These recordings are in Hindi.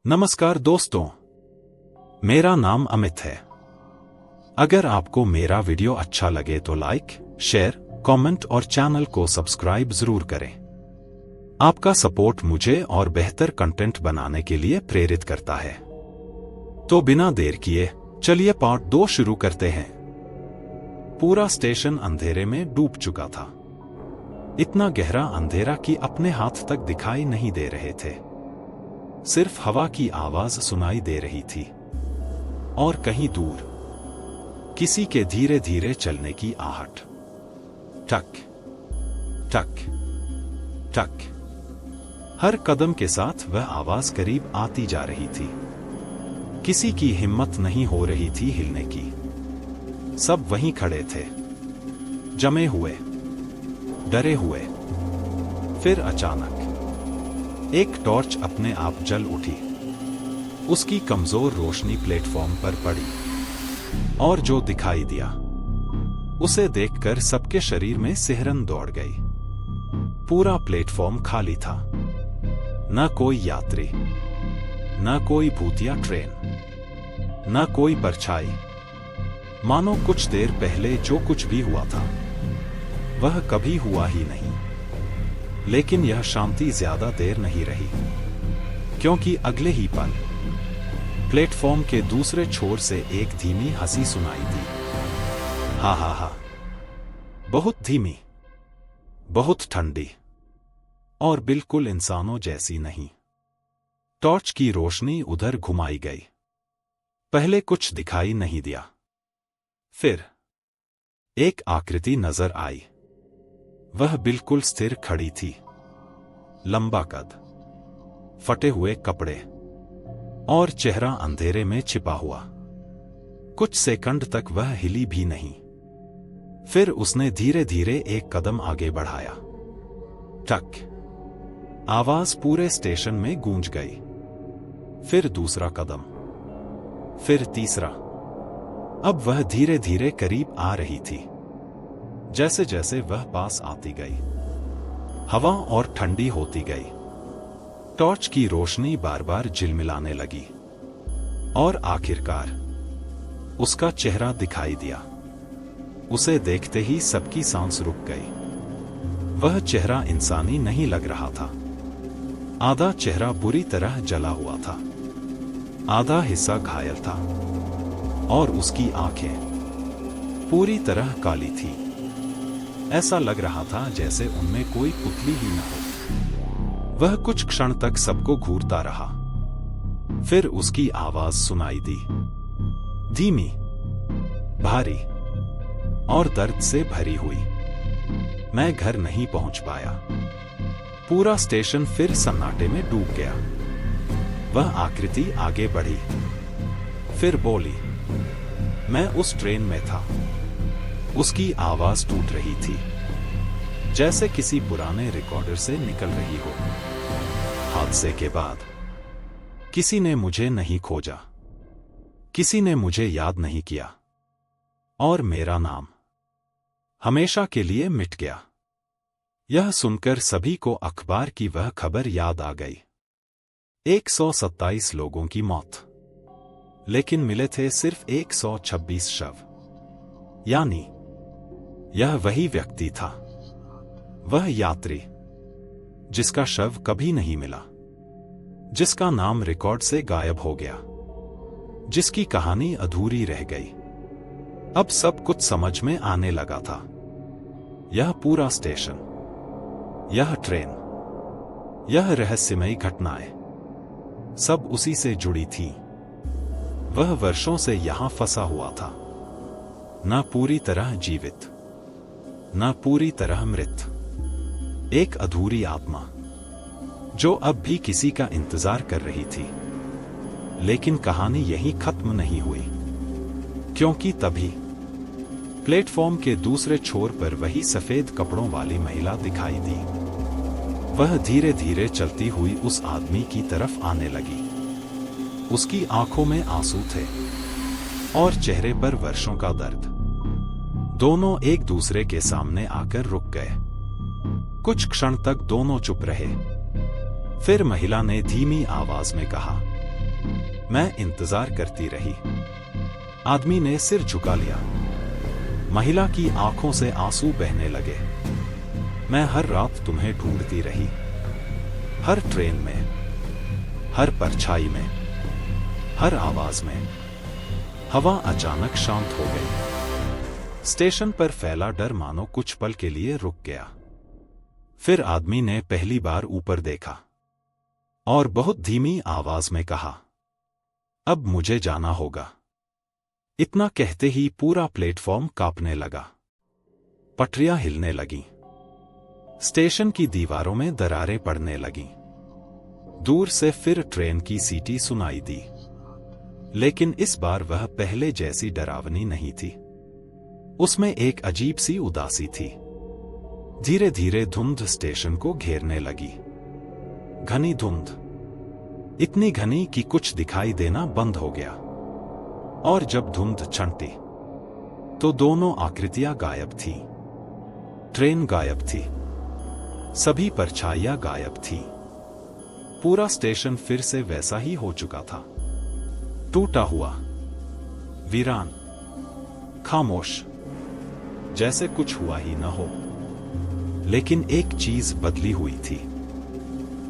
नमस्कार दोस्तों, मेरा नाम अमित है। अगर आपको मेरा वीडियो अच्छा लगे तो लाइक, शेयर, कमेंट और चैनल को सब्सक्राइब जरूर करें। आपका सपोर्ट मुझे और बेहतर कंटेंट बनाने के लिए प्रेरित करता है। तो बिना देर किए चलिए पार्ट 2 शुरू करते हैं। पूरा स्टेशन अंधेरे में डूब चुका था। इतना गहरा अंधेरा कि अपने हाथ तक दिखाई नहीं दे रहे थे। सिर्फ हवा की आवाज सुनाई दे रही थी और कहीं दूर किसी के धीरे धीरे चलने की आहट। टक टक टक। हर कदम के साथ वह आवाज करीब आती जा रही थी। किसी की हिम्मत नहीं हो रही थी हिलने की। सब वहीं खड़े थे, जमे हुए, डरे हुए। फिर अचानक एक टॉर्च अपने आप जल उठी। उसकी कमजोर रोशनी प्लेटफॉर्म पर पड़ी और जो दिखाई दिया उसे देखकर सबके शरीर में सिहरन दौड़ गई। पूरा प्लेटफॉर्म खाली था। न कोई यात्री, न कोई भूतिया ट्रेन, न कोई परछाई। मानो कुछ देर पहले जो कुछ भी हुआ था वह कभी हुआ ही नहीं। लेकिन यह शांति ज्यादा देर नहीं रही, क्योंकि अगले ही पल प्लेटफॉर्म के दूसरे छोर से एक धीमी हंसी सुनाई दी। हा हा हा। बहुत धीमी, बहुत ठंडी और बिल्कुल इंसानों जैसी नहीं। टॉर्च की रोशनी उधर घुमाई गई। पहले कुछ दिखाई नहीं दिया। फिर एक आकृति नजर आई। वह बिल्कुल स्थिर खड़ी थी। लंबा कद, फटे हुए कपड़े और चेहरा अंधेरे में छिपा हुआ। कुछ सेकंड तक वह हिली भी नहीं। फिर उसने धीरे धीरे एक कदम आगे बढ़ाया। टक। आवाज पूरे स्टेशन में गूंज गई। फिर दूसरा कदम, फिर तीसरा। अब वह धीरे धीरे करीब आ रही थी। जैसे जैसे वह पास आती गई, हवा और ठंडी होती गई। टॉर्च की रोशनी बार बार झिलमिलाने लगी और आखिरकार उसका चेहरा दिखाई दिया। उसे देखते ही सबकी सांस रुक गई। वह चेहरा इंसानी नहीं लग रहा था। आधा चेहरा बुरी तरह जला हुआ था, आधा हिस्सा घायल था और उसकी आंखें पूरी तरह काली थी। ऐसा लग रहा था जैसे उनमें कोई पुतली ही न हो। वह कुछ क्षण तक सबको घूरता रहा। फिर उसकी आवाज सुनाई दी, धीमी, भारी और दर्द से भरी हुई। मैं घर नहीं पहुंच पाया। पूरा स्टेशन फिर सन्नाटे में डूब गया। वह आकृति आगे बढ़ी, फिर बोली, मैं उस ट्रेन में था। उसकी आवाज टूट रही थी, जैसे किसी पुराने रिकॉर्डर से निकल रही हो। हादसे के बाद किसी ने मुझे नहीं खोजा, किसी ने मुझे याद नहीं किया और मेरा नाम हमेशा के लिए मिट गया। यह सुनकर सभी को अखबार की वह खबर याद आ गई। 127 लोगों की मौत, लेकिन मिले थे सिर्फ 126 शव। यानी यह वही व्यक्ति था, वह यात्री जिसका शव कभी नहीं मिला, जिसका नाम रिकॉर्ड से गायब हो गया, जिसकी कहानी अधूरी रह गई। अब सब कुछ समझ में आने लगा था। यह पूरा स्टेशन, यह ट्रेन, यह रहस्यमयी घटनाएं सब उसी से जुड़ी थी। वह वर्षों से यहां फंसा हुआ था, न पूरी तरह जीवित, न पूरी तरह मृत। एक अधूरी आत्मा जो अब भी किसी का इंतजार कर रही थी। लेकिन कहानी यहीं खत्म नहीं हुई, क्योंकि तभी प्लेटफॉर्म के दूसरे छोर पर वही सफेद कपड़ों वाली महिला दिखाई दी। वह धीरे धीरे चलती हुई उस आदमी की तरफ आने लगी। उसकी आंखों में आंसू थे और चेहरे पर वर्षों का दर्द। दोनों एक दूसरे के सामने आकर रुक गए। कुछ क्षण तक दोनों चुप रहे। फिर महिला ने धीमी आवाज में कहा, मैं इंतजार करती रही। आदमी ने सिर झुका लिया। महिला की आंखों से आंसू बहने लगे। मैं हर रात तुम्हें ढूंढती रही, हर ट्रेन में, हर परछाई में, हर आवाज में। हवा अचानक शांत हो गई। स्टेशन पर फैला डर मानो कुछ पल के लिए रुक गया। फिर आदमी ने पहली बार ऊपर देखा और बहुत धीमी आवाज में कहा, अब मुझे जाना होगा। इतना कहते ही पूरा प्लेटफॉर्म कांपने लगा। पटरियां हिलने लगीं। स्टेशन की दीवारों में दरारें पड़ने लगीं। दूर से फिर ट्रेन की सीटी सुनाई दी, लेकिन इस बार वह पहले जैसी डरावनी नहीं थी। उसमें एक अजीब सी उदासी थी। धीरे धीरे धुंध स्टेशन को घेरने लगी। घनी धुंध, इतनी घनी कि कुछ दिखाई देना बंद हो गया। और जब धुंध छंटी तो दोनों आकृतियां गायब थी। ट्रेन गायब थी, सभी परछाइयां गायब थी। पूरा स्टेशन फिर से वैसा ही हो चुका था, टूटा हुआ, वीरान, खामोश, जैसे कुछ हुआ ही न हो। लेकिन एक चीज बदली हुई थी।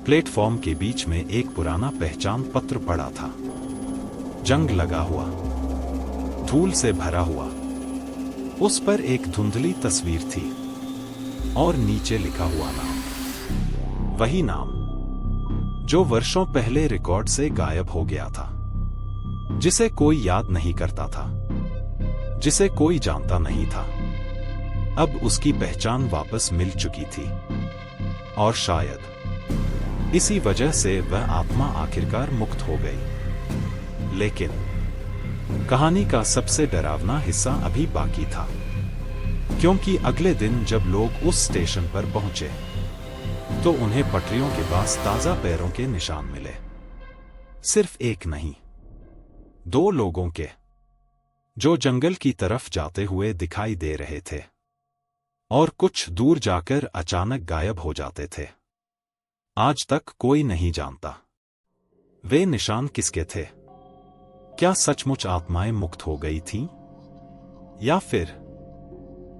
प्लेटफॉर्म के बीच में एक पुराना पहचान पत्र पड़ा था, जंग लगा हुआ, धूल से भरा हुआ। उस पर एक धुंधली तस्वीर थी और नीचे लिखा हुआ नाम, वही नाम जो वर्षों पहले रिकॉर्ड से गायब हो गया था, जिसे कोई याद नहीं करता था, जिसे कोई जानता नहीं था। अब उसकी पहचान वापस मिल चुकी थी और शायद इसी वजह से वह आत्मा आखिरकार मुक्त हो गई। लेकिन कहानी का सबसे डरावना हिस्सा अभी बाकी था, क्योंकि अगले दिन जब लोग उस स्टेशन पर पहुंचे तो उन्हें पटरियों के पास ताजा पैरों के निशान मिले। सिर्फ एक नहीं, दो लोगों के, जो जंगल की तरफ जाते हुए दिखाई दे रहे थे और कुछ दूर जाकर अचानक गायब हो जाते थे। आज तक कोई नहीं जानता वे निशान किसके थे। क्या सचमुच आत्माएं मुक्त हो गई थीं? या फिर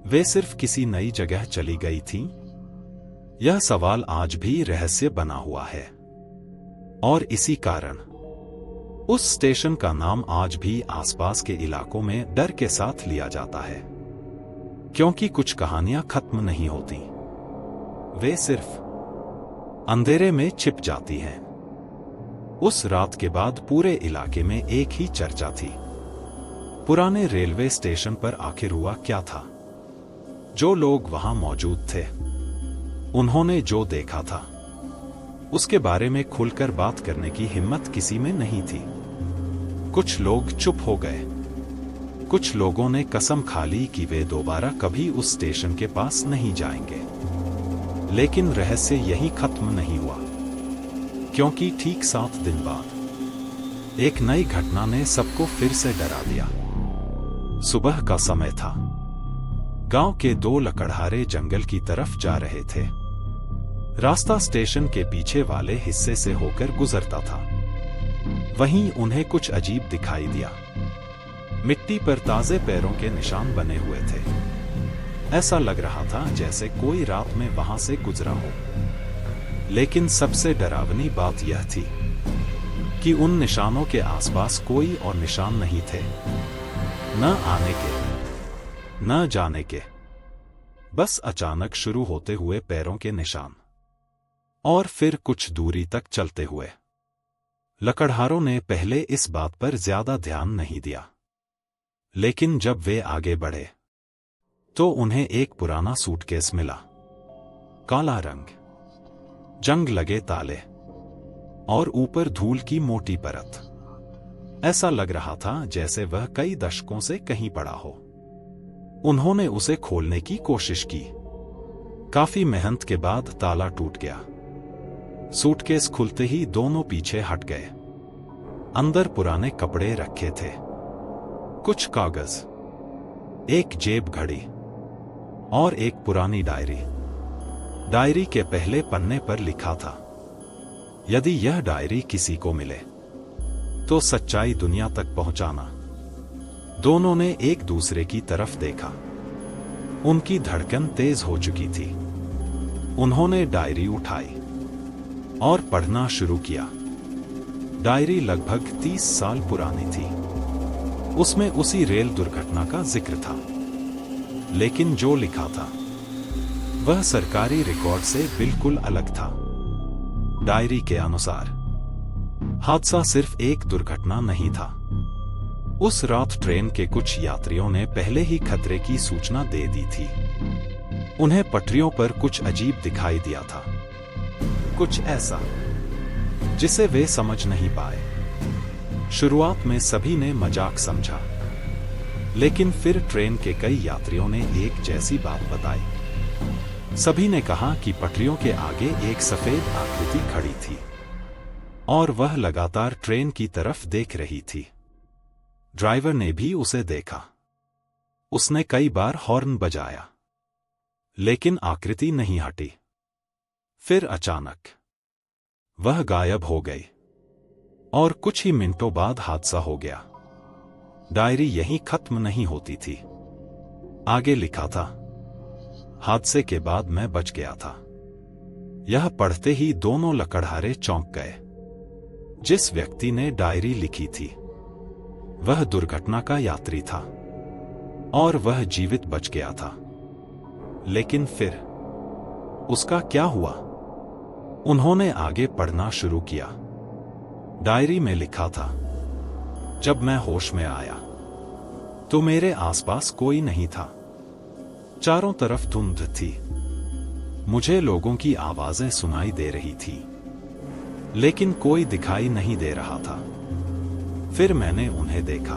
वे सिर्फ किसी नई जगह चली गई थीं? यह सवाल आज भी रहस्य बना हुआ है और इसी कारण उस स्टेशन का नाम आज भी आसपास के इलाकों में डर के साथ लिया जाता है, क्योंकि कुछ कहानियां खत्म नहीं होती, वे सिर्फ अंधेरे में छिप जाती हैं। उस रात के बाद पूरे इलाके में एक ही चर्चा थी, पुराने रेलवे स्टेशन पर आखिर हुआ क्या था। जो लोग वहां मौजूद थे उन्होंने जो देखा था उसके बारे में खुलकर बात करने की हिम्मत किसी में नहीं थी। कुछ लोग चुप हो गए, कुछ लोगों ने कसम खा ली कि वे दोबारा कभी उस स्टेशन के पास नहीं जाएंगे। लेकिन रहस्य यही खत्म नहीं हुआ, क्योंकि ठीक 7 दिन बाद एक नई घटना ने सबको फिर से डरा दिया। सुबह का समय था। गांव के 2 लकड़हारे जंगल की तरफ जा रहे थे। रास्ता स्टेशन के पीछे वाले हिस्से से होकर गुजरता था। वहीं उन्हें कुछ अजीब दिखाई दिया। मिट्टी पर ताजे पैरों के निशान बने हुए थे। ऐसा लग रहा था जैसे कोई रात में वहां से गुजरा हो। लेकिन सबसे डरावनी बात यह थी कि उन निशानों के आसपास कोई और निशान नहीं थे, न आने के, न जाने के, बस अचानक शुरू होते हुए पैरों के निशान, और फिर कुछ दूरी तक चलते हुए। लकड़हारों ने पहले इस बात पर ज्यादा ध्यान नहीं दिया, लेकिन जब वे आगे बढ़े तो उन्हें एक पुराना सूटकेस मिला। काला रंग, जंग लगे ताले और ऊपर धूल की मोटी परत। ऐसा लग रहा था जैसे वह कई दशकों से कहीं पड़ा हो। उन्होंने उसे खोलने की कोशिश की। काफी मेहनत के बाद ताला टूट गया। सूटकेस खुलते ही दोनों पीछे हट गए। अंदर पुराने कपड़े रखे थे, कुछ कागज, एक जेब घड़ी और एक पुरानी डायरी। डायरी के पहले पन्ने पर लिखा था, यदि यह डायरी किसी को मिले तो सच्चाई दुनिया तक पहुंचाना। दोनों ने एक दूसरे की तरफ देखा। उनकी धड़कन तेज हो चुकी थी। उन्होंने डायरी उठाई और पढ़ना शुरू किया। डायरी लगभग 30 साल पुरानी थी। उसमें उसी रेल दुर्घटना का जिक्र था, लेकिन जो लिखा था वह सरकारी रिकॉर्ड से बिल्कुल अलग था। डायरी के अनुसार हादसा सिर्फ एक दुर्घटना नहीं था। उस रात ट्रेन के कुछ यात्रियों ने पहले ही खतरे की सूचना दे दी थी। उन्हें पटरियों पर कुछ अजीब दिखाई दिया था, कुछ ऐसा जिसे वे समझ नहीं पाए। शुरुआत में सभी ने मजाक समझा, लेकिन फिर ट्रेन के कई यात्रियों ने एक जैसी बात बताई। सभी ने कहा कि पटरियों के आगे एक सफेद आकृति खड़ी थी और वह लगातार ट्रेन की तरफ देख रही थी। ड्राइवर ने भी उसे देखा। उसने कई बार हॉर्न बजाया, लेकिन आकृति नहीं हटी। फिर अचानक वह गायब हो गई और कुछ ही मिनटों बाद हादसा हो गया। डायरी यहीं खत्म नहीं होती थी। आगे लिखा था, हादसे के बाद मैं बच गया था। यह पढ़ते ही दोनों लकड़हारे चौंक गए। जिस व्यक्ति ने डायरी लिखी थी वह दुर्घटना का यात्री था और वह जीवित बच गया था। लेकिन फिर उसका क्या हुआ? उन्होंने आगे पढ़ना शुरू किया। डायरी में लिखा था, जब मैं होश में आया तो मेरे आसपास कोई नहीं था। चारों तरफ धुंध थी। मुझे लोगों की आवाजें सुनाई दे रही थी, लेकिन कोई दिखाई नहीं दे रहा था। फिर मैंने उन्हें देखा।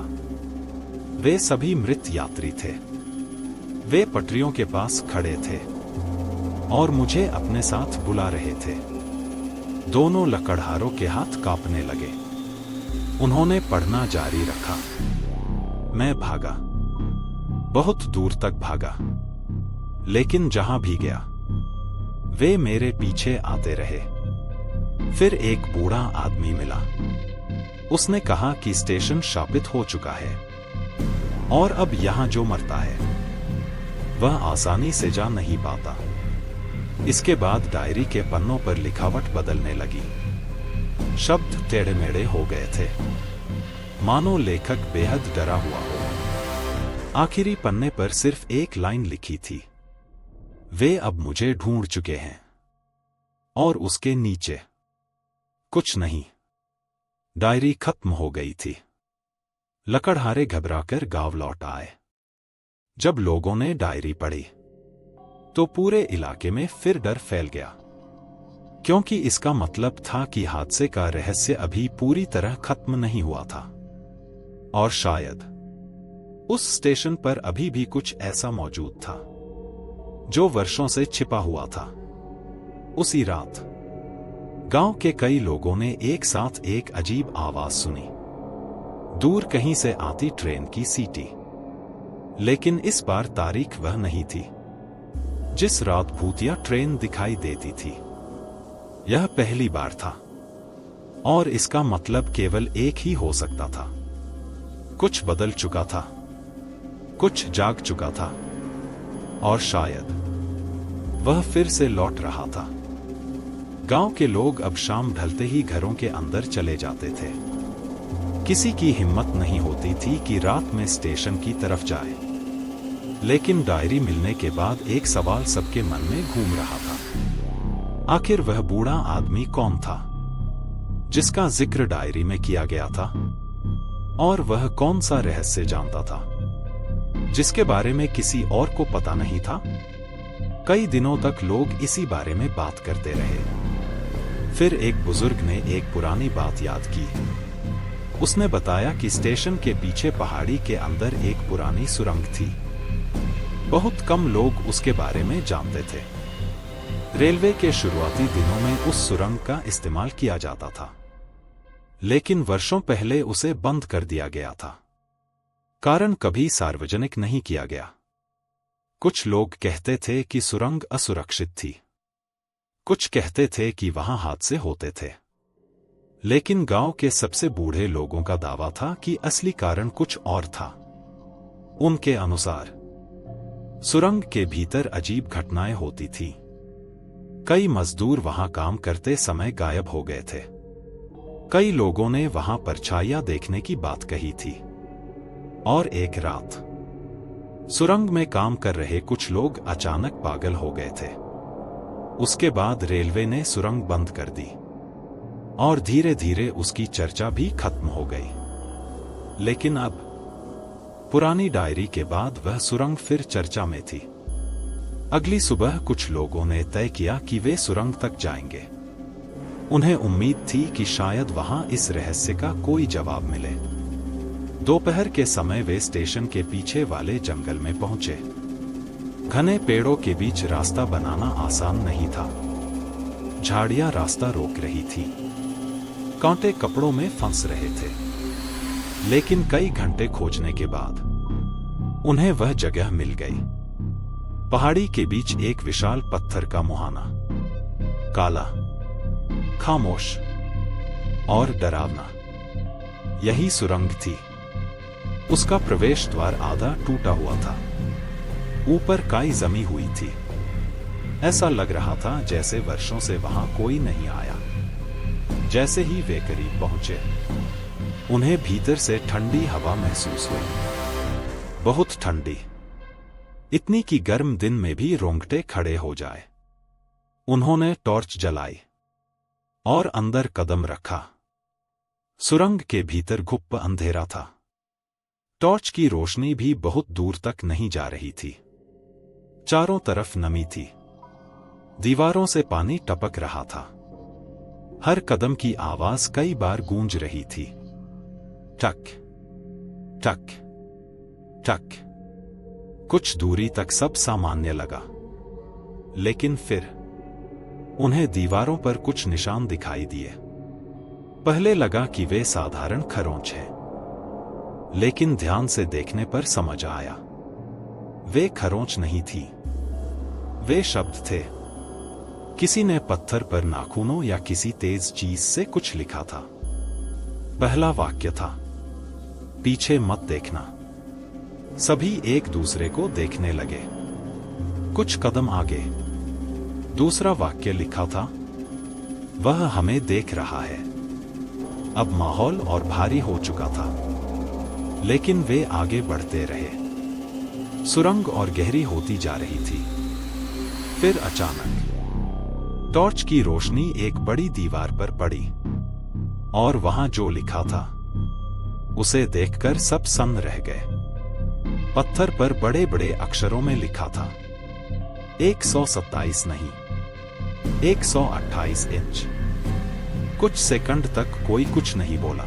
वे सभी मृत यात्री थे। वे पटरियों के पास खड़े थे और मुझे अपने साथ बुला रहे थे। दोनों लकड़हारों के हाथ कांपने लगे। उन्होंने पढ़ना जारी रखा। मैं भागा, बहुत दूर तक भागा, लेकिन जहां भी गया वे मेरे पीछे आते रहे। फिर एक बूढ़ा आदमी मिला। उसने कहा कि स्टेशन शापित हो चुका है और अब यहां जो मरता है वह आसानी से जा नहीं पाता। इसके बाद डायरी के पन्नों पर लिखावट बदलने लगी। शब्द टेढ़े मेढ़े हो गए थे, मानो लेखक बेहद डरा हुआ हो। आखिरी पन्ने पर सिर्फ एक लाइन लिखी थी, वे अब मुझे ढूंढ चुके हैं। और उसके नीचे कुछ नहीं। डायरी खत्म हो गई थी। लकड़हारे घबराकर गांव लौट आए। जब लोगों ने डायरी पढ़ी तो पूरे इलाके में फिर डर फैल गया, क्योंकि इसका मतलब था कि हादसे का रहस्य अभी पूरी तरह खत्म नहीं हुआ था। और शायद उस स्टेशन पर अभी भी कुछ ऐसा मौजूद था जो वर्षों से छिपा हुआ था। उसी रात गांव के कई लोगों ने एक साथ एक अजीब आवाज सुनी। दूर कहीं से आती ट्रेन की सीटी। लेकिन इस बार तारीख वह नहीं थी जिस रात भूतिया ट्रेन दिखाई देती थी। यह पहली बार था और इसका मतलब केवल एक ही हो सकता था। कुछ बदल चुका था, कुछ जाग चुका था और शायद वह फिर से लौट रहा था। गांव के लोग अब शाम ढलते ही घरों के अंदर चले जाते थे। किसी की हिम्मत नहीं होती थी कि रात में स्टेशन की तरफ जाए। लेकिन डायरी मिलने के बाद एक सवाल सबके मन में घूम रहा था। आखिर वह बूढ़ा आदमी कौन था जिसका जिक्र डायरी में किया गया था? और वह कौन सा रहस्य जानता था जिसके बारे में किसी और को पता नहीं था? कई दिनों तक लोग इसी बारे में बात करते रहे। फिर एक बुजुर्ग ने एक पुरानी बात याद की। उसने बताया कि स्टेशन के पीछे पहाड़ी के अंदर एक पुरानी सुरंग थी। बहुत कम लोग उसके बारे में जानते थे। रेलवे के शुरुआती दिनों में उस सुरंग का इस्तेमाल किया जाता था, लेकिन वर्षों पहले उसे बंद कर दिया गया था। कारण कभी सार्वजनिक नहीं किया गया। कुछ लोग कहते थे कि सुरंग असुरक्षित थी। कुछ कहते थे कि वहां हादसे होते थे। लेकिन गांव के सबसे बूढ़े लोगों का दावा था कि असली कारण कुछ और था। उनके अनुसार सुरंग के भीतर अजीब घटनाएं होती थी। कई मजदूर वहां काम करते समय गायब हो गए थे। कई लोगों ने वहां परछाइयां देखने की बात कही थी। और एक रात सुरंग में काम कर रहे कुछ लोग अचानक पागल हो गए थे। उसके बाद रेलवे ने सुरंग बंद कर दी और धीरे धीरे उसकी चर्चा भी खत्म हो गई। लेकिन अब पुरानी डायरी के बाद वह सुरंग फिर चर्चा में थी। अगली सुबह कुछ लोगों ने तय किया कि वे सुरंग तक जाएंगे। उन्हें उम्मीद थी कि शायद वहां इस रहस्य का कोई जवाब मिले। दोपहर के समय वे स्टेशन के पीछे वाले जंगल में पहुंचे। घने पेड़ों के बीच रास्ता बनाना आसान नहीं था। झाड़ियां रास्ता रोक रही थी। कांटे कपड़ों में फंस रहे थे। लेकिन कई घंटे खोजने के बाद उन्हें वह जगह मिल गई। पहाड़ी के बीच एक विशाल पत्थर का मुहाना, काला, खामोश और डरावना। यही सुरंग थी। उसका प्रवेश द्वार आधा टूटा हुआ था। ऊपर काई जमी हुई थी। ऐसा लग रहा था जैसे वर्षों से वहां कोई नहीं आया। जैसे ही वे करीब पहुंचे, उन्हें भीतर से ठंडी हवा महसूस हुई। बहुत ठंडी, इतनी कि गर्म दिन में भी रोंगटे खड़े हो जाए। उन्होंने टॉर्च जलाई और अंदर कदम रखा। सुरंग के भीतर घुप अंधेरा था। टॉर्च की रोशनी भी बहुत दूर तक नहीं जा रही थी। चारों तरफ नमी थी। दीवारों से पानी टपक रहा था। हर कदम की आवाज कई बार गूंज रही थी। टक टक टक। कुछ दूरी तक सब सामान्य लगा। लेकिन फिर उन्हें दीवारों पर कुछ निशान दिखाई दिए। पहले लगा कि वे साधारण खरोंच हैं। लेकिन ध्यान से देखने पर समझ आया, वे खरोंच नहीं थी। वे शब्द थे। किसी ने पत्थर पर नाखूनों या किसी तेज चीज से कुछ लिखा था। पहला वाक्य था, पीछे मत देखना। सभी एक दूसरे को देखने लगे। कुछ कदम आगे दूसरा वाक्य लिखा था, वह हमें देख रहा है। अब माहौल और भारी हो चुका था। लेकिन वे आगे बढ़ते रहे। सुरंग और गहरी होती जा रही थी। फिर अचानक टॉर्च की रोशनी एक बड़ी दीवार पर पड़ी और वहां जो लिखा था उसे देखकर सब सन्न रह गए। पत्थर पर बड़े बड़े अक्षरों में लिखा था, 127 नहीं, 128 इंच। कुछ सेकंड तक कोई कुछ नहीं बोला।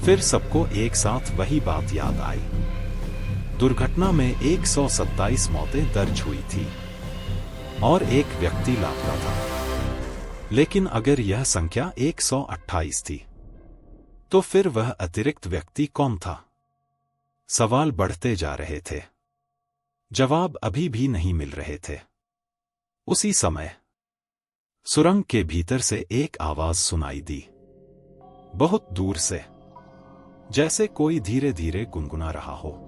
फिर सबको एक साथ वही बात याद आई। दुर्घटना में 127 मौतें दर्ज हुई थी और एक व्यक्ति लापता था। लेकिन अगर यह संख्या 128 थी, तो फिर वह अतिरिक्त व्यक्ति कौन था? सवाल बढ़ते जा रहे थे। जवाब अभी भी नहीं मिल रहे थे। उसी समय सुरंग के भीतर से एक आवाज सुनाई दी, बहुत दूर से, जैसे कोई धीरे धीरे गुनगुना रहा हो।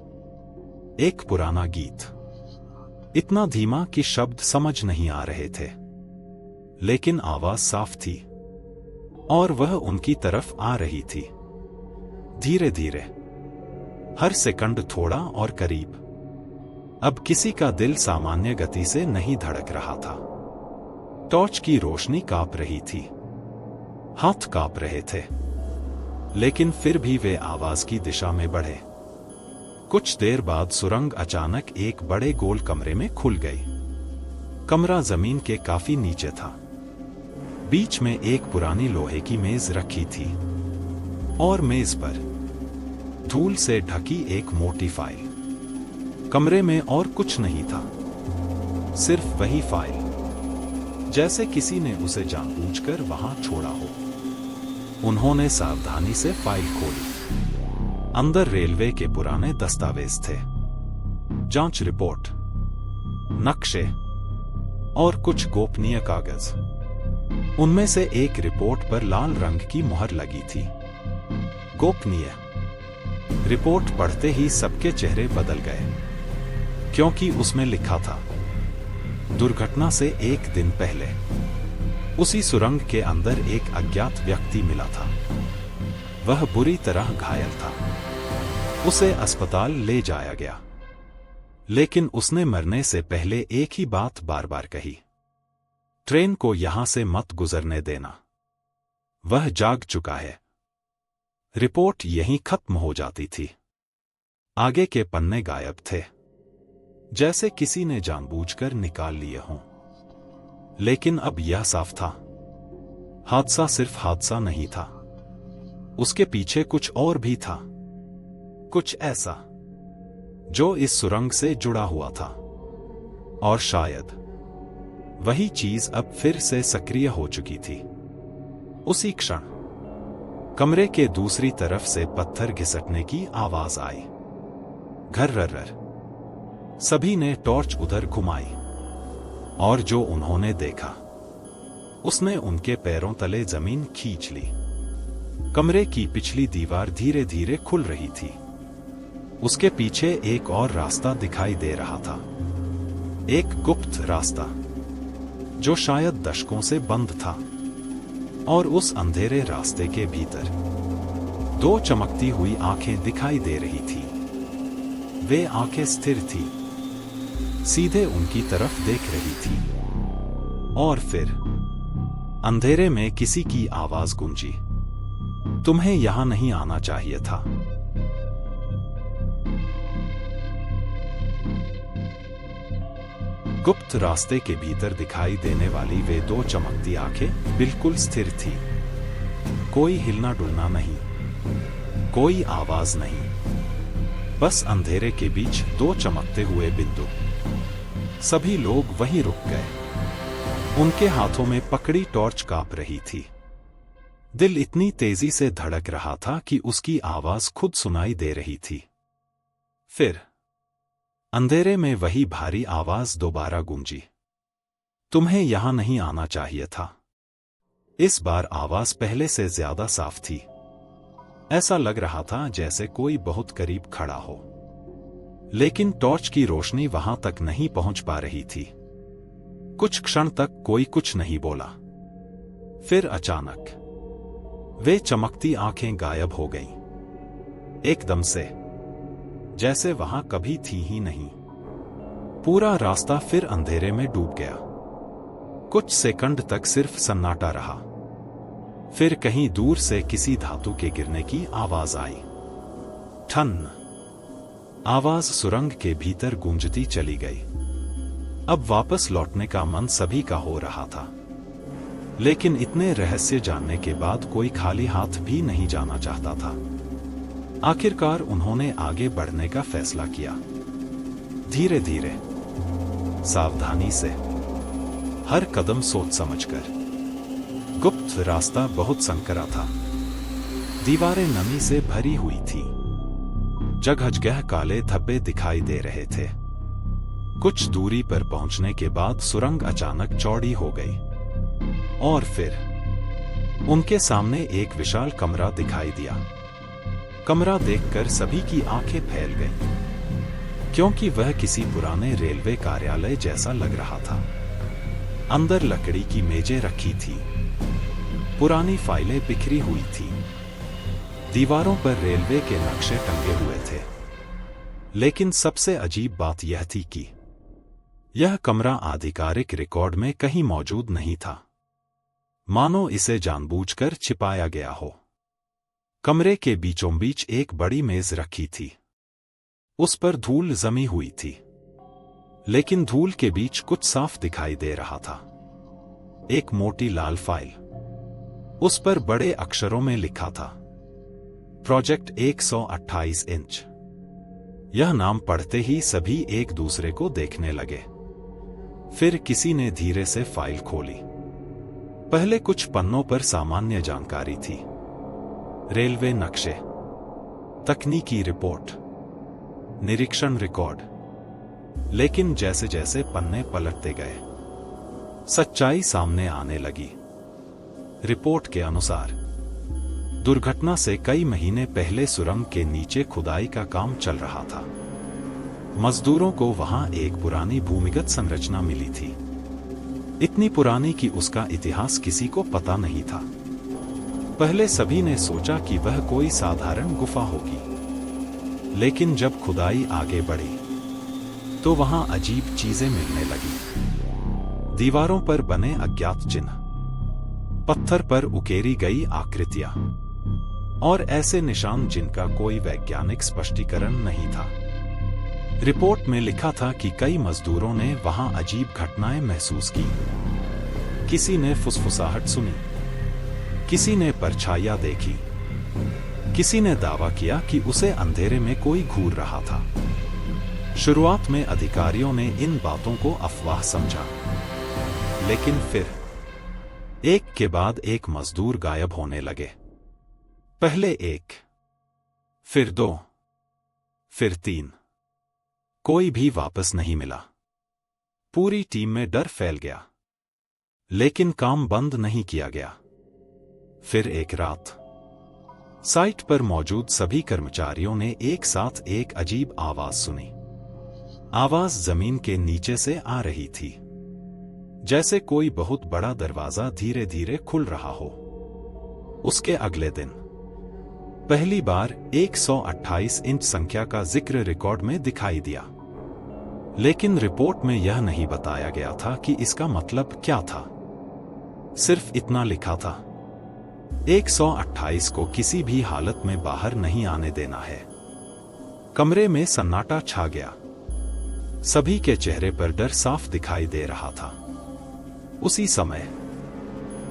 एक पुराना गीत, इतना धीमा कि शब्द समझ नहीं आ रहे थे। लेकिन आवाज साफ थी और वह उनकी तरफ आ रही थी। धीरे धीरे, हर सेकंड थोड़ा और करीब। अब किसी का दिल सामान्य गति से नहीं धड़क रहा था। टॉर्च की रोशनी कांप रही थी। हाथ कांप रहे थे। लेकिन फिर भी वे आवाज की दिशा में बढ़े। कुछ देर बाद सुरंग अचानक एक बड़े गोल कमरे में खुल गई। कमरा जमीन के काफी नीचे था। बीच में एक पुरानी लोहे की मेज रखी थी और मेज पर धूल से ढकी एक मोटी फाइल। कमरे में और कुछ नहीं था, सिर्फ वही फाइल, जैसे किसी ने उसे जानबूझकर वहां छोड़ा हो। उन्होंने सावधानी से फाइल खोली। अंदर रेलवे के पुराने दस्तावेज थे, जांच रिपोर्ट, नक्शे और कुछ गोपनीय कागज। उनमें से एक रिपोर्ट पर लाल रंग की मुहर लगी थी, गोपनीय। रिपोर्ट पढ़ते ही सबके चेहरे बदल गए, क्योंकि उसमें लिखा था, दुर्घटना से एक दिन पहले उसी सुरंग के अंदर एक अज्ञात व्यक्ति मिला था। वह बुरी तरह घायल था। उसे अस्पताल ले जाया गया, लेकिन उसने मरने से पहले एक ही बात बार बार कही, ट्रेन को यहां से मत गुजरने देना, वह जाग चुका है। रिपोर्ट यहीं खत्म हो जाती थी। आगे के पन्ने गायब थे, जैसे किसी ने जानबूझकर निकाल लिए हों। लेकिन अब यह साफ था, हादसा सिर्फ हादसा नहीं था, उसके पीछे कुछ और भी था, कुछ ऐसा जो इस सुरंग से जुड़ा हुआ था। और शायद वही चीज अब फिर से सक्रिय हो चुकी थी। उसी क्षण कमरे के दूसरी तरफ से पत्थर घिसटने की आवाज आई। घर्रर। सभी ने टॉर्च उधर घुमाई, और जो उन्होंने देखा उसने उनके पैरों तले जमीन खींच ली। कमरे की पिछली दीवार धीरे धीरे खुल रही थी। उसके पीछे एक और रास्ता दिखाई दे रहा था, एक गुप्त रास्ता जो शायद दशकों से बंद था। और उस अंधेरे रास्ते के भीतर दो चमकती हुई आंखें दिखाई दे रही थी। वे आंखें स्थिर थी, सीधे उनकी तरफ देख रही थी। और फिर अंधेरे में किसी की आवाज गूंजी, तुम्हें यहां नहीं आना चाहिए था। गुप्त रास्ते के भीतर दिखाई देने वाली वे दो चमकती आंखें बिल्कुल स्थिर थी। कोई हिलना डुलना नहीं, कोई आवाज नहीं, बस अंधेरे के बीच दो चमकते हुए बिंदु। सभी लोग वहीं रुक गए। उनके हाथों में पकड़ी टॉर्च कांप रही थी। दिल इतनी तेजी से धड़क रहा था कि उसकी आवाज खुद सुनाई दे रही थी। फिर अंधेरे में वही भारी आवाज दोबारा गूंजी, तुम्हें यहां नहीं आना चाहिए था। इस बार आवाज पहले से ज्यादा साफ थी। ऐसा लग रहा था जैसे कोई बहुत करीब खड़ा हो, लेकिन टॉर्च की रोशनी वहां तक नहीं पहुंच पा रही थी। कुछ क्षण तक कोई कुछ नहीं बोला। फिर अचानक वे चमकती आंखें गायब हो गईं, एकदम से, जैसे वहां कभी थी ही नहीं। पूरा रास्ता फिर अंधेरे में डूब गया। कुछ सेकंड तक सिर्फ सन्नाटा रहा। फिर कहीं दूर से किसी धातु के गिरने की आवाज आई। ठन। आवाज सुरंग के भीतर गूंजती चली गई। अब वापस लौटने का मन सभी का हो रहा था, लेकिन इतने रहस्य जानने के बाद कोई खाली हाथ भी नहीं जाना चाहता था। आखिरकार उन्होंने आगे बढ़ने का फैसला किया, धीरे धीरे, सावधानी से, हर कदम सोच समझकर। गुप्त रास्ता बहुत संकरा था। दीवारें नमी से भरी हुई थी। जगह काले धब्बे दिखाई दे रहे थे। कुछ दूरी पर पहुंचने के बाद सुरंग अचानक चौड़ी हो गई, और फिर उनके सामने एक विशाल कमरा दिखाई दिया। कमरा देखकर सभी की आंखें फैल गईं, क्योंकि वह किसी पुराने रेलवे कार्यालय जैसा लग रहा था। अंदर लकड़ी की मेजें रखी थी, पुरानी फाइलें बिखरी हुई थी, दीवारों पर रेलवे के नक्शे टंगे हुए थे। लेकिन सबसे अजीब बात यह थी कि यह कमरा आधिकारिक रिकॉर्ड में कहीं मौजूद नहीं था, मानो इसे जानबूझकर छिपाया गया हो। कमरे के बीचों बीच एक बड़ी मेज रखी थी। उस पर धूल जमी हुई थी, लेकिन धूल के बीच कुछ साफ दिखाई दे रहा था। एक मोटी लाल फाइल, उस पर बड़े अक्षरों में लिखा था, प्रोजेक्ट 128 इंच। यह नाम पढ़ते ही सभी एक दूसरे को देखने लगे। फिर किसी ने धीरे से फाइल खोली। पहले कुछ पन्नों पर सामान्य जानकारी थी, रेलवे नक्शे, तकनीकी रिपोर्ट, निरीक्षण रिकॉर्ड। लेकिन जैसे जैसे पन्ने पलटते गए, सच्चाई सामने आने लगी। रिपोर्ट के अनुसार दुर्घटना से कई महीने पहले सुरंग के नीचे खुदाई का काम चल रहा था। मजदूरों को वहां एक पुरानी भूमिगत संरचना मिली थी, इतनी पुरानी कि उसका इतिहास किसी को पता नहीं था। पहले सभी ने सोचा कि वह कोई साधारण गुफा होगी, लेकिन जब खुदाई आगे बढ़ी तो वहां अजीब चीजें मिलने लगी। दीवारों पर बने अज्ञात चिन्ह, पत्थर पर उकेरी गई आकृतियां और ऐसे निशान जिनका कोई वैज्ञानिक स्पष्टीकरण नहीं था। रिपोर्ट में लिखा था कि कई मजदूरों ने वहां अजीब घटनाएं महसूस की। किसी ने फुसफुसाहट सुनी, किसी ने परछाइयां देखी, किसी ने दावा किया कि उसे अंधेरे में कोई घूर रहा था। शुरुआत में अधिकारियों ने इन बातों को अफवाह समझा, लेकिन फिर एक के बाद एक मजदूर गायब होने लगे। पहले एक, फिर दो, फिर तीन। कोई भी वापस नहीं मिला। पूरी टीम में डर फैल गया, लेकिन काम बंद नहीं किया गया। फिर एक रात साइट पर मौजूद सभी कर्मचारियों ने एक साथ एक अजीब आवाज सुनी। आवाज जमीन के नीचे से आ रही थी, जैसे कोई बहुत बड़ा दरवाजा धीरे धीरे खुल रहा हो। उसके अगले दिन पहली बार 128 इंच संख्या का जिक्र रिकॉर्ड में दिखाई दिया, लेकिन रिपोर्ट में यह नहीं बताया गया था कि इसका मतलब क्या था। सिर्फ इतना लिखा था, 128 को किसी भी हालत में बाहर नहीं आने देना है। कमरे में सन्नाटा छा गया। सभी के चेहरे पर डर साफ दिखाई दे रहा था। उसी समय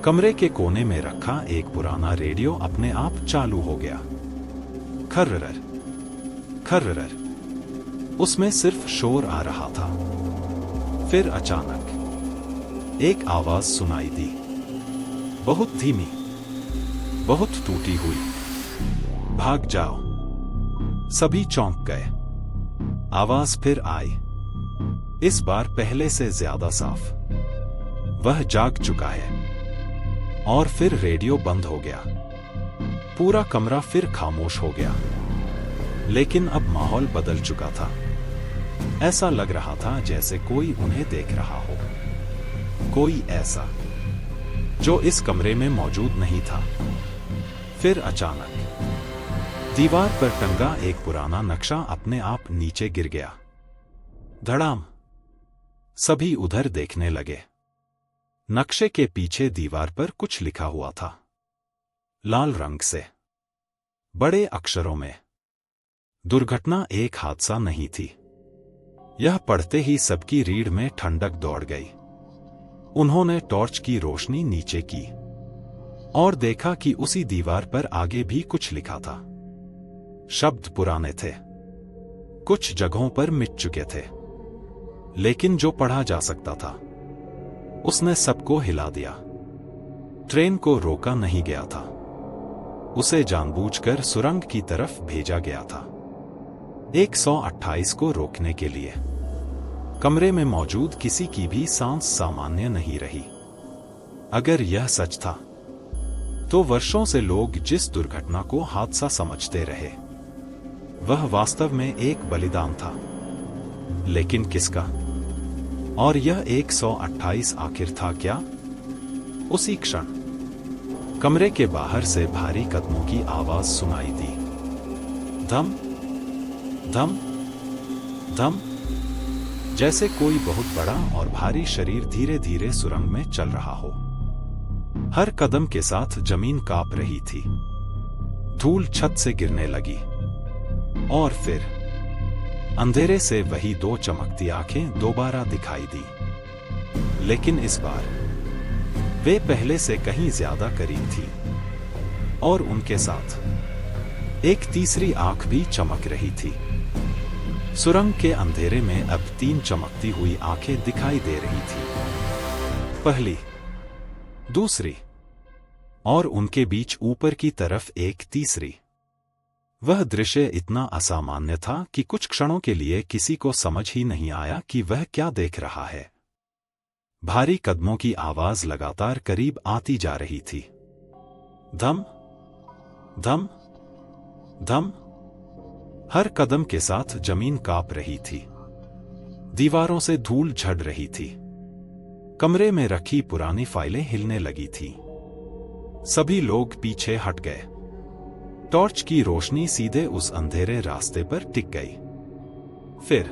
कमरे के कोने में रखा एक पुराना रेडियो अपने आप चालू हो गया। खर्रर खर्रर, उसमें सिर्फ शोर आ रहा था। फिर अचानक एक आवाज सुनाई दी, बहुत धीमी, बहुत टूटी हुई। भाग जाओ। सभी चौंक गए। आवाज फिर आई, इस बार पहले से ज्यादा साफ। वह जाग चुका है। और फिर रेडियो बंद हो गया। पूरा कमरा फिर खामोश हो गया। लेकिन अब माहौल बदल चुका था। ऐसा लग रहा था जैसे कोई उन्हें देख रहा हो, कोई ऐसा जो इस कमरे में मौजूद नहीं था। फिर अचानक दीवार पर टंगा एक पुराना नक्शा अपने आप नीचे गिर गया। धड़ाम। सभी उधर देखने लगे। नक्शे के पीछे दीवार पर कुछ लिखा हुआ था, लाल रंग से, बड़े अक्षरों में। दुर्घटना एक हादसा नहीं थी। यह पढ़ते ही सबकी रीढ़ में ठंडक दौड़ गई। उन्होंने टॉर्च की रोशनी नीचे की और देखा कि उसी दीवार पर आगे भी कुछ लिखा था। शब्द पुराने थे, कुछ जगहों पर मिट चुके थे, लेकिन जो पढ़ा जा सकता था उसने सबको हिला दिया। ट्रेन को रोका नहीं गया था, उसे जानबूझकर सुरंग की तरफ भेजा गया था, 128 को रोकने के लिए। कमरे में मौजूद किसी की भी सांस सामान्य नहीं रही। अगर यह सच था तो वर्षों से लोग जिस दुर्घटना को हादसा समझते रहे, वह वास्तव में एक बलिदान था। लेकिन किसका? और यह 128 आखिर था क्या? उसी क्षण कमरे के बाहर से भारी कदमों की आवाज सुनाई दी। धम धम धम, जैसे कोई बहुत बड़ा और भारी शरीर धीरे धीरे सुरंग में चल रहा हो। हर कदम के साथ जमीन कांप रही थी। धूल छत से गिरने लगी। और फिर अंधेरे से वही दो चमकती आंखें दोबारा दिखाई दी, लेकिन इस बार वे पहले से कहीं ज्यादा करीब थी। और उनके साथ एक तीसरी आंख भी चमक रही थी। सुरंग के अंधेरे में अब 3 चमकती हुई आंखें दिखाई दे रही थी, पहली, दूसरी और उनके बीच ऊपर की तरफ एक तीसरी। वह दृश्य इतना असामान्य था कि कुछ क्षणों के लिए किसी को समझ ही नहीं आया कि वह क्या देख रहा है। भारी कदमों की आवाज लगातार करीब आती जा रही थी। धम धम धम। हर कदम के साथ जमीन कांप रही थी। दीवारों से धूल झड़ रही थी। कमरे में रखी पुरानी फाइलें हिलने लगी थी। सभी लोग पीछे हट गए। टॉर्च की रोशनी सीधे उस अंधेरे रास्ते पर टिक गई। फिर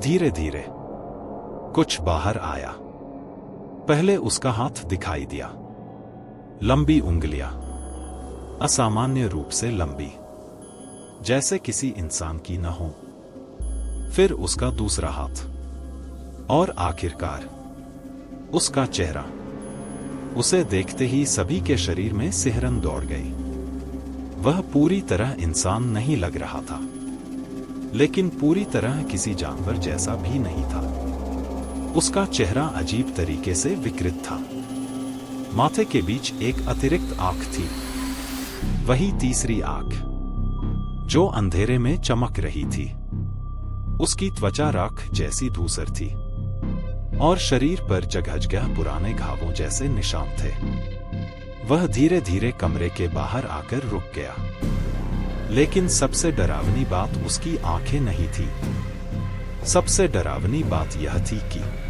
धीरे धीरे कुछ बाहर आया। पहले उसका हाथ दिखाई दिया। लंबी उंगलियां, असामान्य रूप से लंबी, जैसे किसी इंसान की न हो। फिर उसका दूसरा हाथ, और आखिरकार उसका चेहरा। उसे देखते ही सभी के शरीर में सिहरन दौड़ गई। वह पूरी तरह इंसान नहीं लग रहा था, लेकिन पूरी तरह किसी जानवर जैसा भी नहीं था। उसका चेहरा अजीब तरीके से विकृत था। माथे के बीच एक अतिरिक्त आंख थी, वही तीसरी आंख जो अंधेरे में चमक रही थी। उसकी त्वचा राख जैसी धूसर थी, और शरीर पर जगह-जगह पुराने घावों जैसे निशान थे। वह धीरे धीरे कमरे के बाहर आकर रुक गया। लेकिन सबसे डरावनी बात उसकी आंखें नहीं थी। सबसे डरावनी बात यह थी कि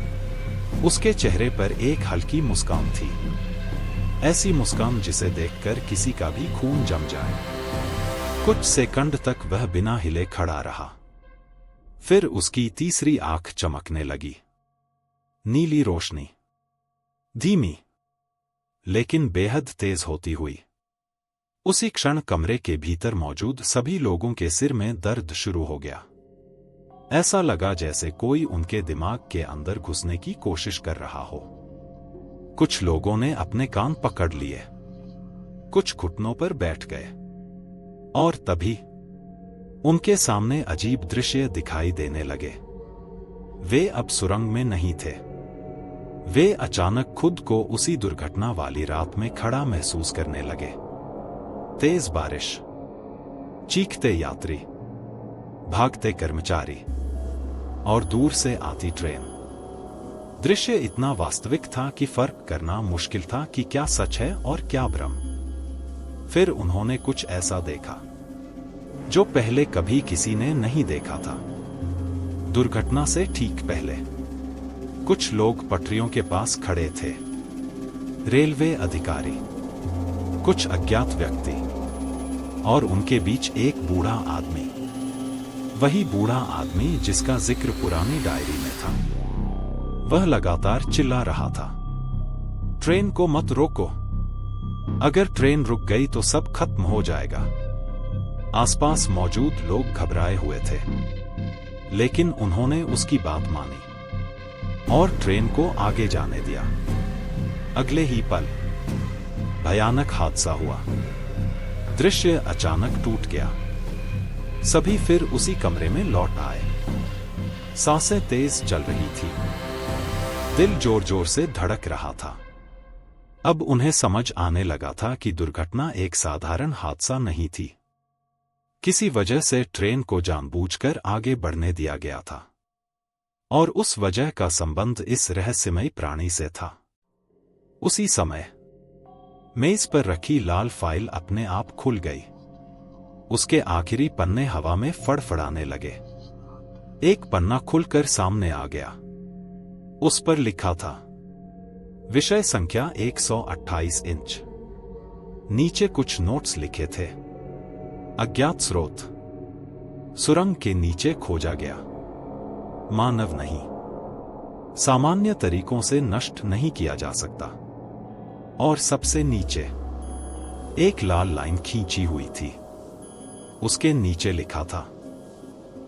उसके चेहरे पर एक हल्की मुस्कान थी। ऐसी मुस्कान जिसे देखकर किसी का भी खून जम जाए। कुछ सेकंड तक वह बिना हिले खड़ा रहा। फिर उसकी तीसरी आंख चमकने लगी। नीली रोशनी, धीमी लेकिन बेहद तेज होती हुई। उसी क्षण कमरे के भीतर मौजूद सभी लोगों के सिर में दर्द शुरू हो गया। ऐसा लगा जैसे कोई उनके दिमाग के अंदर घुसने की कोशिश कर रहा हो। कुछ लोगों ने अपने कान पकड़ लिए, कुछ घुटनों पर बैठ गए, और तभी उनके सामने अजीब दृश्य दिखाई देने लगे। वे अब सुरंग में नहीं थे। वे अचानक खुद को उसी दुर्घटना वाली रात में खड़ा महसूस करने लगे। तेज बारिश, चीखते यात्री, भागते कर्मचारी, और दूर से आती ट्रेन। दृश्य इतना वास्तविक था कि फर्क करना मुश्किल था कि क्या सच है और क्या भ्रम। फिर उन्होंने कुछ ऐसा देखा जो पहले कभी किसी ने नहीं देखा था। दुर्घटना से ठीक पहले कुछ लोग पटरियों के पास खड़े थे। रेलवे अधिकारी, कुछ अज्ञात व्यक्ति, और उनके बीच एक बूढ़ा आदमी। वही बूढ़ा आदमी जिसका जिक्र पुरानी डायरी में था। वह लगातार चिल्ला रहा था, ट्रेन को मत रोको। अगर ट्रेन रुक गई तो सब खत्म हो जाएगा। आसपास मौजूद लोग घबराए हुए थे, लेकिन उन्होंने उसकी बात मानी और ट्रेन को आगे जाने दिया। अगले ही पल भयानक हादसा हुआ। दृश्य अचानक टूट गया। सभी फिर उसी कमरे में लौट आए। सांसें तेज चल रही थी, दिल जोर जोर से धड़क रहा था। अब उन्हें समझ आने लगा था कि दुर्घटना एक साधारण हादसा नहीं थी। किसी वजह से ट्रेन को जानबूझकर आगे बढ़ने दिया गया था, और उस वजह का संबंध इस रहस्यमयी प्राणी से था। उसी समय मेज पर रखी लाल फाइल अपने आप खुल गई। उसके आखिरी पन्ने हवा में फड़फड़ाने लगे। एक पन्ना खुलकर सामने आ गया। उस पर लिखा था, विषय संख्या 128 इंच। नीचे कुछ नोट्स लिखे थे। अज्ञात स्रोत, सुरंग के नीचे खोजा गया। मानव नहीं, सामान्य तरीकों से नष्ट नहीं किया जा सकता। और सबसे नीचे एक लाल लाइन खींची हुई थी। उसके नीचे लिखा था,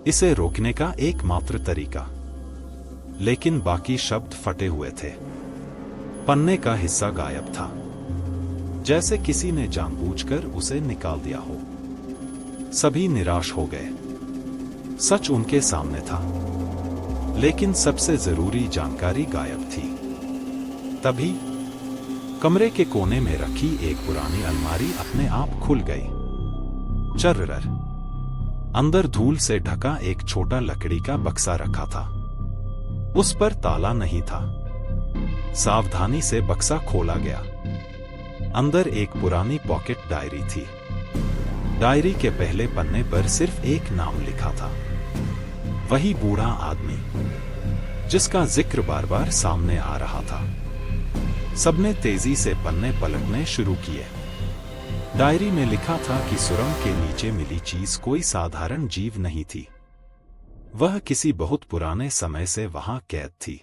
इसे रोकने का एकमात्र तरीका। लेकिन बाकी शब्द फटे हुए थे। पन्ने का हिस्सा गायब था, जैसे किसी ने जानबूझकर उसे निकाल दिया हो। सभी निराश हो गए। सच उनके सामने था, लेकिन सबसे जरूरी जानकारी गायब थी। तभी कमरे के कोने में रखी एक पुरानी अलमारी अपने आप खुल गई। चर्रर, अंदर धूल से ढका एक छोटा लकड़ी का बक्सा रखा था। उस पर ताला नहीं था। सावधानी से बक्सा खोला गया। अंदर एक पुरानी पॉकेट डायरी थी। डायरी के पहले पन्ने पर सिर्फ एक नाम लिखा था, वही बूढ़ा आदमी जिसका जिक्र बार बार सामने आ रहा था। सबने तेजी से पन्ने पलटने शुरू किए। डायरी में लिखा था कि सुरंग के नीचे मिली चीज कोई साधारण जीव नहीं थी, वह किसी बहुत पुराने समय से वहां कैद थी।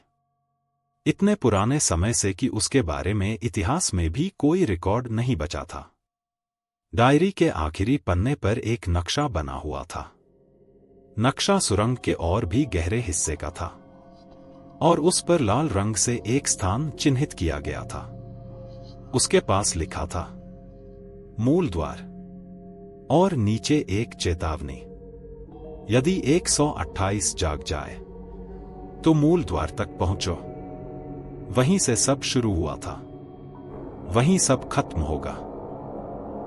इतने पुराने समय से कि उसके बारे में इतिहास में भी कोई रिकॉर्ड नहीं बचा था। डायरी के आखिरी पन्ने पर एक नक्शा बना हुआ था। नक्शा सुरंग के और भी गहरे हिस्से का था और उस पर लाल रंग से एक स्थान चिन्हित किया गया था। उसके पास लिखा था मूल द्वार और नीचे एक चेतावनी, यदि 128 जाग जाए तो मूल द्वार तक पहुंचो। वहीं से सब शुरू हुआ था, वहीं सब खत्म होगा।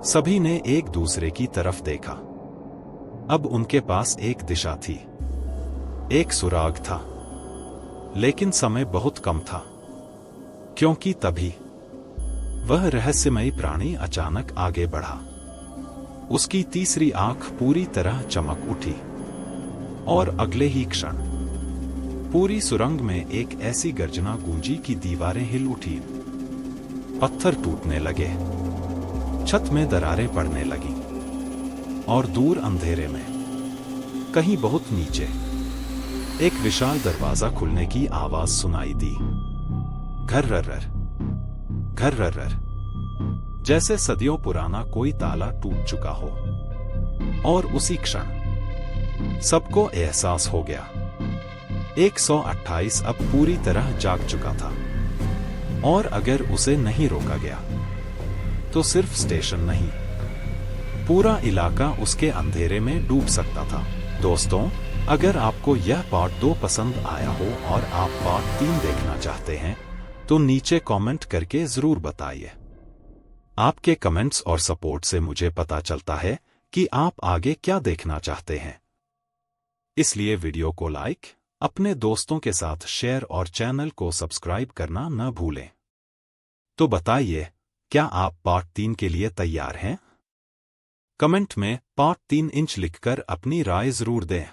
सभी ने एक दूसरे की तरफ देखा। अब उनके पास एक दिशा थी, एक सुराग था, लेकिन समय बहुत कम था, क्योंकि तभी वह रहस्यमयी प्राणी अचानक आगे बढ़ा। उसकी तीसरी आंख पूरी तरह चमक उठी और अगले ही क्षण पूरी सुरंग में एक ऐसी गर्जना गूंजी कि दीवारें हिल उठी, पत्थर टूटने लगे, छत में दरारें पड़ने लगीं और दूर अंधेरे में कहीं बहुत नीचे एक विशाल दरवाजा खुलने की आवाज सुनाई दी। घर्रर घर्रर, जैसे सदियों पुराना कोई ताला टूट चुका हो। और उसी क्षण सबको एहसास हो गया, 128 अब पूरी तरह जाग चुका था और अगर उसे नहीं रोका गया तो सिर्फ स्टेशन नहीं, पूरा इलाका उसके अंधेरे में डूब सकता था। दोस्तों, अगर आपको यह पार्ट 2 पसंद आया हो और आप पार्ट 3 देखना चाहते हैं तो नीचे कमेंट करके जरूर बताइए। आपके कमेंट्स और सपोर्ट से मुझे पता चलता है कि आप आगे क्या देखना चाहते हैं। इसलिए वीडियो को लाइक, अपने दोस्तों के साथ शेयर और चैनल को सब्सक्राइब करना न भूलें। तो बताइए, क्या आप पार्ट 3 के लिए तैयार हैं? कमेंट में पार्ट 3 इंच लिखकर अपनी राय जरूर दें।